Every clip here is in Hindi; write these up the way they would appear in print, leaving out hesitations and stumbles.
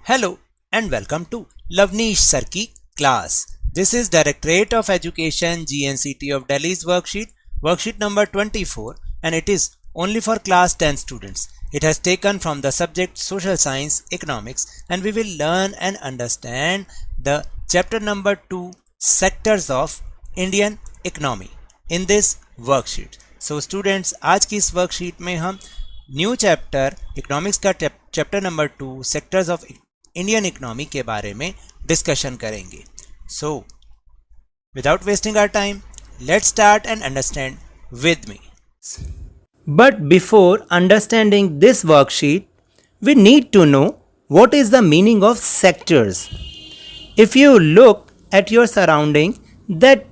Hello and welcome to Lavneesh Sir की class. This is Directorate of Education GNCT of Delhi's worksheet number 24, and it is only for class 10 students. It has taken from the subject Social Science Economics, and we will learn and understand the chapter number 2, Sectors of Indian Economy in this worksheet. So students, आज की इस worksheet में हम न्यू चैप्टर इकोनॉमिक्स का chapter number 2 sectors of Indian economy के बारे में डिस्कशन करेंगे. So without wasting our time, let's start and understand with me. But before understanding this worksheet, we need to know what is the meaning of sectors. If you look at your surrounding, that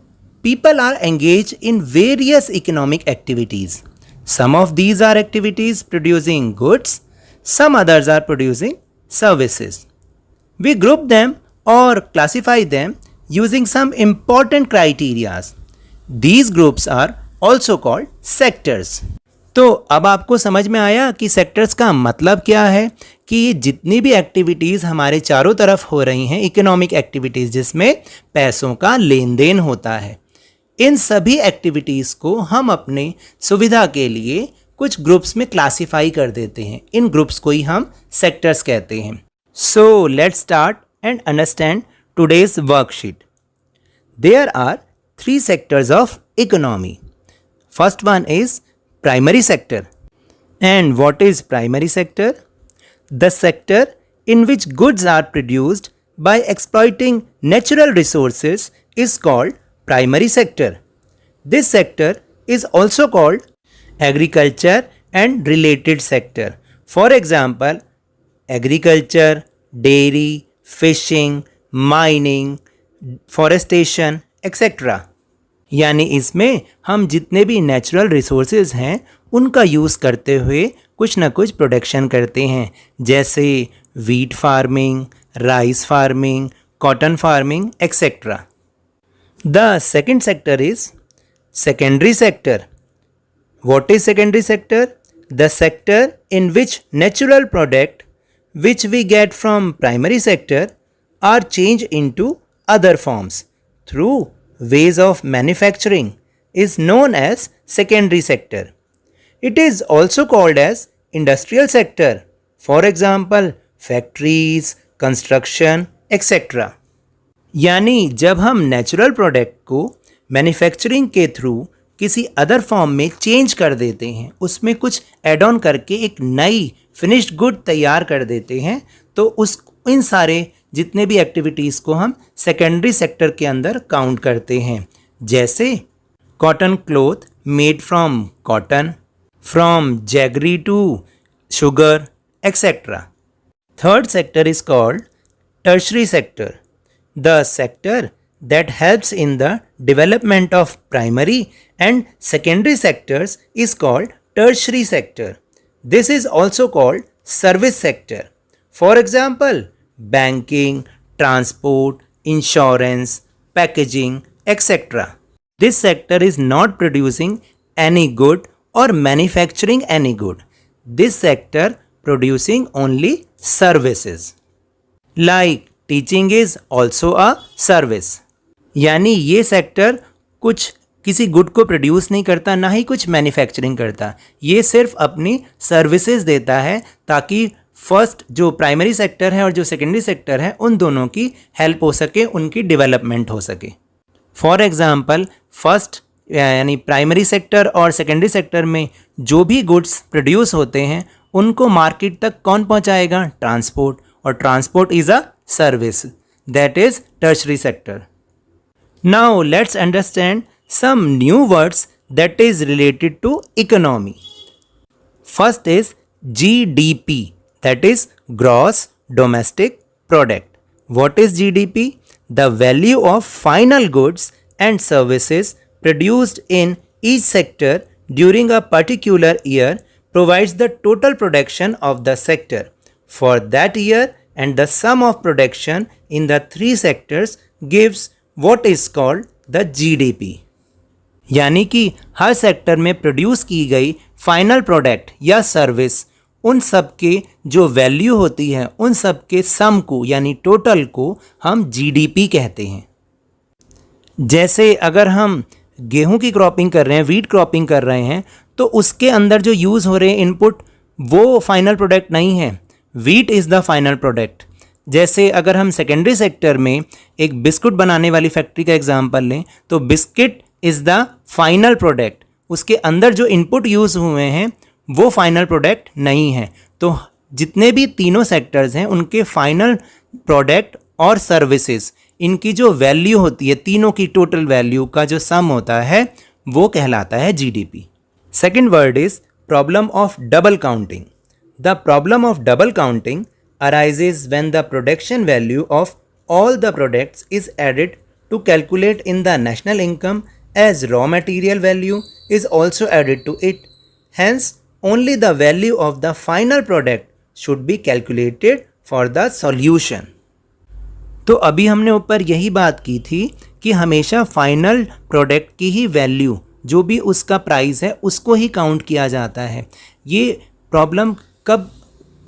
people are engaged in various economic activities. Some of these are activities producing goods, some others are producing services. We group them or classify them using some important criteria. These groups are also called sectors. तो अब आपको समझ में आया कि सेक्टर्स का मतलब क्या है, कि ये जितनी भी एक्टिविटीज़ हमारे चारों तरफ हो रही हैं, इकोनॉमिक एक्टिविटीज़ जिसमें पैसों का लेन देन होता है, इन सभी एक्टिविटीज़ को हम अपने सुविधा के लिए कुछ ग्रुप्स में क्लासिफाई कर देते हैं. इन ग्रुप्स को ही हम सेक्टर्स कहते हैं. So let's start and understand today's worksheet. There are 3 sectors of economy. First one is primary sector. And what is primary sector? The sector in which goods are produced by exploiting natural resources is called primary sector. This sector is also called agriculture and related sector. For example, agriculture, dairy, fishing, mining, forestation, etc. यानी इसमें हम जितने भी नेचुरल रिसोर्सेज हैं उनका यूज़ करते हुए कुछ ना कुछ प्रोडक्शन करते हैं, जैसे wheat farming, rice farming, cotton farming, etcetera. The second sector is secondary sector. What is secondary sector? The sector in which natural product which we get from primary sector are changed into other forms through ways of manufacturing is known as secondary sector. It is also called as industrial sector. For example, factories, construction, etc. यानी जब हम नेचुरल प्रोडक्ट को मैन्युफैक्चरिंग के थ्रू किसी अदर फॉर्म में चेंज कर देते हैं, उसमें कुछ एड ऑन करके एक नई फिनिश्ड गुड तैयार कर देते हैं, तो इन सारे जितने भी एक्टिविटीज़ को हम सेकेंडरी सेक्टर के अंदर काउंट करते हैं. जैसे cotton cloth made from cotton, from jaggery to sugar, etcetera. Third sector is called tertiary sector. The sector that helps in the development of primary and secondary sectors is called tertiary sector. This is also called service sector. For example, banking, transport, insurance, packaging, etc. This sector is not producing any good or manufacturing any good. This sector producing only services. Like teaching is also a service. यानी ये सेक्टर कुछ किसी गुड को प्रोड्यूस नहीं करता, ना ही कुछ मैन्युफैक्चरिंग करता. ये सिर्फ अपनी सर्विसेज देता है ताकि फर्स्ट जो प्राइमरी सेक्टर है और जो सेकेंडरी सेक्टर है उन दोनों की हेल्प हो सके, उनकी डेवलपमेंट हो सके. फॉर एग्जांपल, फर्स्ट यानी प्राइमरी सेक्टर और सेकेंडरी सेक्टर में जो भी गुड्स प्रोड्यूस होते हैं उनको मार्केट तक कौन पहुंचाएगा? ट्रांसपोर्ट. और transport is a service, that is tertiary sector. Now let's understand some new words that is related to economy. First is GDP, that is gross domestic product. What is GDP? The value of final goods and services produced in each sector during a particular year provides the total production of the sector for that year, and the sum of production in the 3 sectors gives what is called the GDP. यानी कि हर सेक्टर में प्रोड्यूस की गई फाइनल प्रोडक्ट या सर्विस उन सब के जो वैल्यू होती है उन सब के सम को यानी टोटल को हम जीडीपी कहते हैं। जैसे अगर हम गेहूं की क्रॉपिंग कर रहे हैं, वीट क्रॉपिंग कर रहे हैं, तो उसके अंदर जो यूज़ हो रहे हैं इनपुट वो फाइनल प्रोडक्ट नहीं है, wheat is the final product. जैसे अगर हम सेकेंडरी सेक्टर में एक बिस्कुट बनाने वाली फैक्ट्री का एग्जांपल लें तो biscuit is the final product, उसके अंदर जो इनपुट यूज़ हुए हैं वो फाइनल प्रोडक्ट नहीं है। तो जितने भी तीनों सेक्टर्स हैं उनके फाइनल प्रोडक्ट और सर्विसेज, इनकी जो वैल्यू होती है, तीनों की टोटल वैल्यू का जो सम होता है वो कहलाता है GDP. Second word is problem of double counting. The problem of double counting arises when the production value of all the products is added to calculate in the national income as raw material value is also added to it. Hence, only the value of the final product should be calculated for the solution. तो अभी हमने ऊपर यही बात की थी कि हमेशा फाइनल प्रोडक्ट की ही वैल्यू, जो भी उसका प्राइस है उसको ही काउंट किया जाता है। ये प्रॉब्लम कब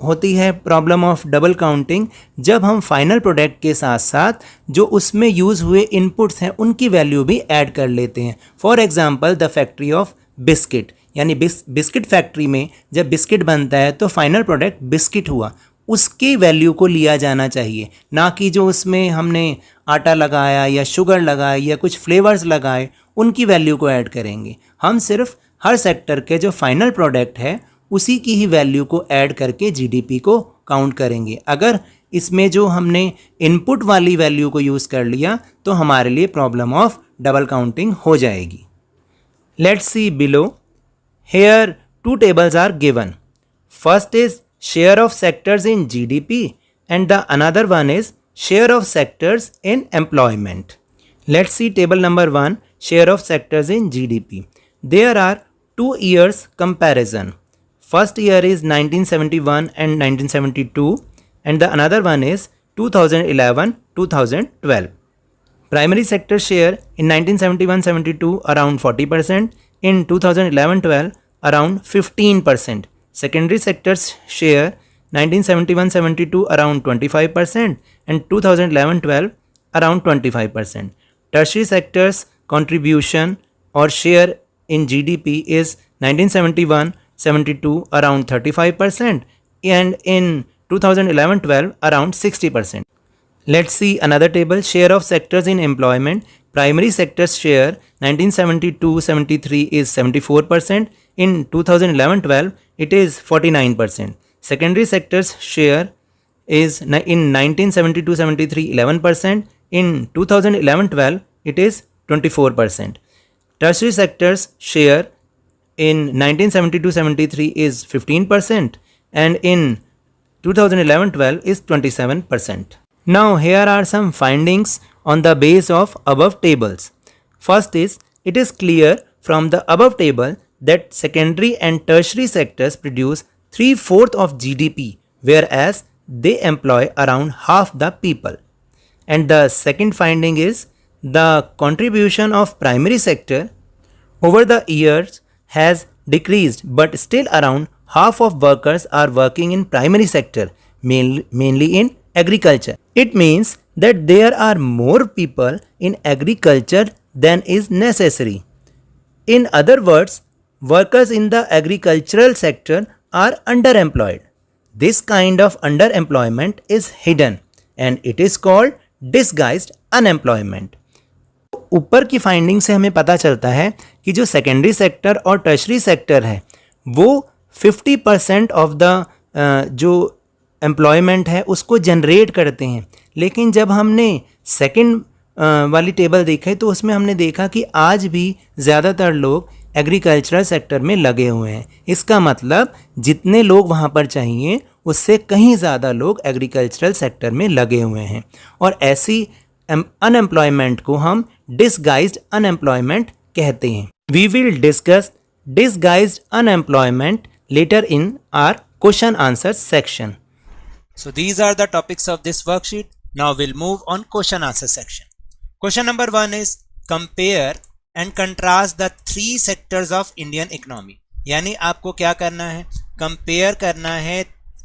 होती है, प्रॉब्लम ऑफ डबल काउंटिंग, जब हम फाइनल प्रोडक्ट के साथ साथ जो उसमें यूज़ हुए इनपुट्स हैं उनकी वैल्यू भी ऐड कर लेते हैं। For example the factory of biscuit, यानी बिस्किट फैक्ट्री में जब बिस्किट बनता है तो फाइनल प्रोडक्ट बिस्किट हुआ, उसकी वैल्यू को लिया जाना चाहिए, ना कि जो उसमें हमने आटा लगाया या शुगर लगाया या कुछ फ्लेवर्स लगाए उनकी वैल्यू को ऐड करेंगे। हम सिर्फ हर सेक्टर के जो फाइनल प्रोडक्ट है उसी की ही वैल्यू को ऐड करके जीडीपी को काउंट करेंगे। अगर इसमें जो हमने इनपुट वाली वैल्यू को यूज़ कर लिया तो हमारे लिए प्रॉब्लम ऑफ डबल काउंटिंग हो जाएगी। Let's see below. Here two tables are given. First is share of sectors in GDP and the another one is share of sectors in employment. Let's see table number 1, share of sectors in GDP. There are 2 years comparison. First year is 1971 and 1972 and the another one is 2011-2012. Primary sector share in 1971-72 around 40%, in 2011-12 around 15%. Secondary sector's share 1971-72 around 25% and 2011-12 around 25%. Tertiary sector's contribution or share in GDP is 1971-72 around 35% and in 2011-12 around 60%. Let's see another table. Share of sectors in employment. Primary sector's share 1972-73 is 74%. In 2011-12 it is 49%. Secondary sector's share is in 1972-73 11%. In 2011-12 it is 24%. Tertiary sector's share in 1972-73 is 15% and in 2011-12 is 27%. Now here are some findings on the base of above tables. First is, it is clear from the above table that secondary and tertiary sectors produce 3/4 of GDP, whereas they employ around half the people. And the second finding is, the contribution of primary sector over the years has decreased, but still around half of workers are working in primary sector, mainly in agriculture. It means that there are more people in agriculture than is necessary. In other words, workers in the agricultural sector are underemployed. This kind of underemployment is hidden and it is called disguised unemployment. ऊपर की फाइंडिंग से हमें पता चलता है कि जो सेकेंडरी सेक्टर और टर्शरी सेक्टर है वो 50% ऑफ द जो एम्प्लॉयमेंट है उसको जनरेट करते हैं। लेकिन जब हमने सेकंड वाली टेबल देखी तो उसमें हमने देखा कि आज भी ज़्यादातर लोग एग्रीकल्चरल सेक्टर में लगे हुए हैं। इसका मतलब जितने लोग वहाँ पर चाहिए उससे कहीं ज़्यादा लोग एग्रीकल्चरल सेक्टर में लगे हुए हैं, और ऐसी अनएम्प्लॉयमेंट को हम डिसगाइज्ड अनएम्प्लॉयमेंट कहते हैं। We will discuss disguised unemployment later in our question answer section. So these are the topics of this worksheet. Now we'll move on question answer section. Question number 1 is compare and contrast the 3 sectors of Indian economy. यानी आपको क्या करना है, कंपेयर करना है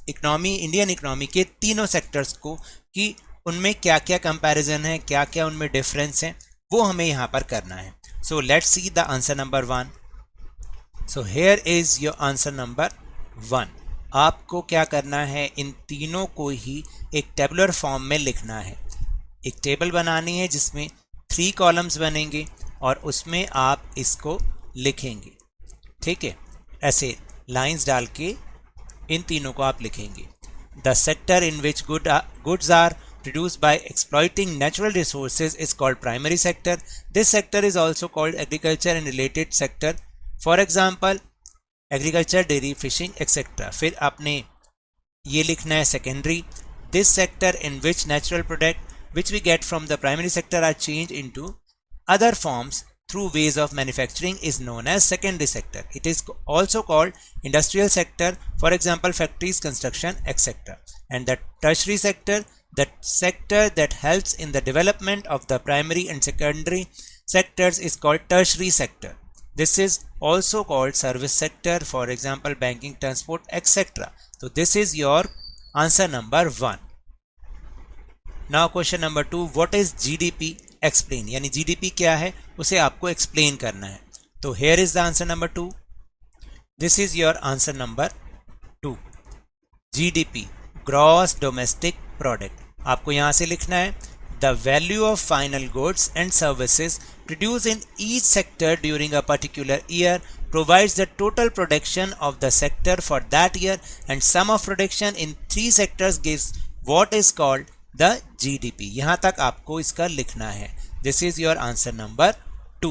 इकोनॉमी, इंडियन इकोनॉमी के तीनों सेक्टर्स को कि उनमें क्या क्या कंपैरिजन है, क्या क्या उनमें डिफरेंस है, वो हमें यहाँ पर करना है. So let's see the answer number 1. So here is your answer number 1. आपको क्या करना है, इन तीनों को ही एक टेबुलर फॉर्म में लिखना है. एक टेबल बनानी है जिसमें 3 कॉलम्स बनेंगे और उसमें आप इसको लिखेंगे. ठीक है, ऐसे लाइंस डाल के इन तीनों को आप लिखेंगे. The sector in which goods are produced by exploiting natural resources is called primary sector. This sector is also called agriculture and related sector. For example, agriculture, dairy, fishing, etc. फिर आपने ये लिखना है secondary. This sector in which natural product which we get from the primary sector are changed into other forms through ways of manufacturing is known as secondary sector. It is also called industrial sector, for example factories, construction, etc. And the tertiary sector, the sector that helps in the development of the primary and secondary sectors is called tertiary sector. This is also called service sector, for example banking, transport, etc. So this is your answer number 1. Now question number 2, what is GDP? Explain. यानी GDP क्या है उसे आपको explain करना है. तो here is the answer number 2. This is your answer number 2. GDP, Gross Domestic Product. आपको यहाँ से लिखना है the value of final goods and services produced in each sector during a particular year provides the total production of the sector for that year and sum of production in 3 sectors gives what is called the GDP. यहाँ तक आपको इसका लिखना है. This is your answer number 2.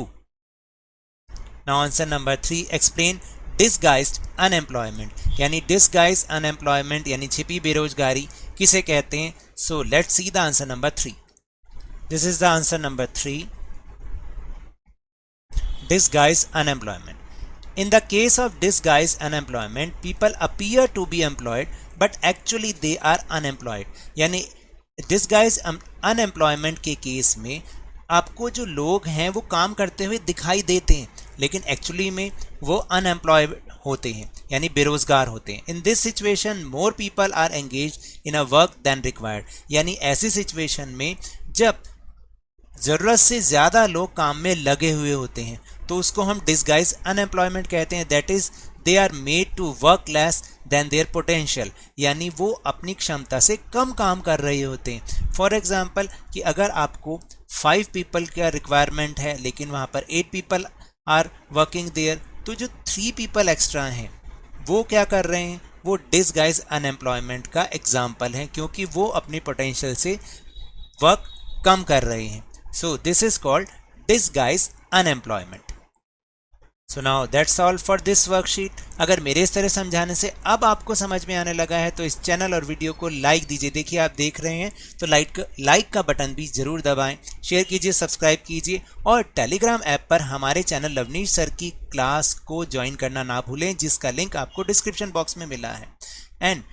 Now answer number 3, explain disguised unemployment. यानी disguised unemployment यानी छिपी बेरोजगारी किसे कहते हैं. So let's see the answer number 3. This is the answer number 3. Disguised unemployment. In the case of disguised unemployment, people appear to be employed but actually they are unemployed. यानी disguised unemployment के केस में आपको जो लोग हैं वो काम करते हुए दिखाई देते हैं लेकिन एक्चुअली में वो अनएम्प्लॉयड होते हैं यानी बेरोजगार होते हैं. In this situation more people are engaged in a work than required. यानी ऐसी सिचुएशन में जब ज़रूरत से ज़्यादा लोग काम में लगे हुए होते हैं तो उसको हम डिस्गाइज अनएम्प्लॉयमेंट कहते हैं. That is they are made to work less than their potential. यानी वो अपनी क्षमता से कम काम कर रहे होते हैं. फॉर एग्जांपल कि अगर आपको 5 पीपल का रिक्वायरमेंट है लेकिन वहाँ पर 8 पीपल आर वर्किंग देयर, तो जो 3 पीपल एक्स्ट्रा हैं वो क्या कर रहे हैं, वो डिस्गाइज अनएम्प्लॉयमेंट का एग्जाम्पल है क्योंकि वो अपनी पोटेंशियल से वर्क कम कर रहे हैं. So this is called disguise unemployment. So now that's all for this worksheet. अगर मेरे इस तरह समझाने से अब आपको समझ में आने लगा है तो इस चैनल और वीडियो को लाइक दीजिए. देखिए आप देख रहे हैं तो लाइक का बटन भी ज़रूर दबाएं, शेयर कीजिए, सब्सक्राइब कीजिए और टेलीग्राम ऐप पर हमारे चैनल लवनीश सर की क्लास को ज्वाइन करना ना भूलें जिसका लिंक आपको डिस्क्रिप्शन बॉक्स में मिला है. एंड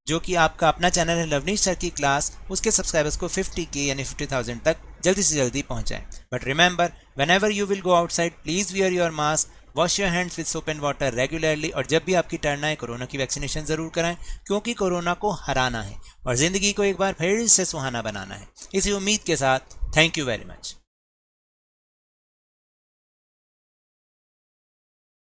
जो कि आपका अपना चैनल है लवनीश सर की क्लास, उसके सब्सक्राइबर्स को 50K यानी 50,000 तक जल्दी से जल्दी पहुंचाएं. But remember, whenever you will go outside, please wear your mask, wash your hands with soap and water regularly. और जब भी आपकी टर्न आए कोरोना की वैक्सीनेशन ज़रूर कराएं क्योंकि कोरोना को हराना है और ज़िंदगी को एक बार फिर से सुहाना बनाना है. इसी उम्मीद के साथ थैंक यू वेरी मच.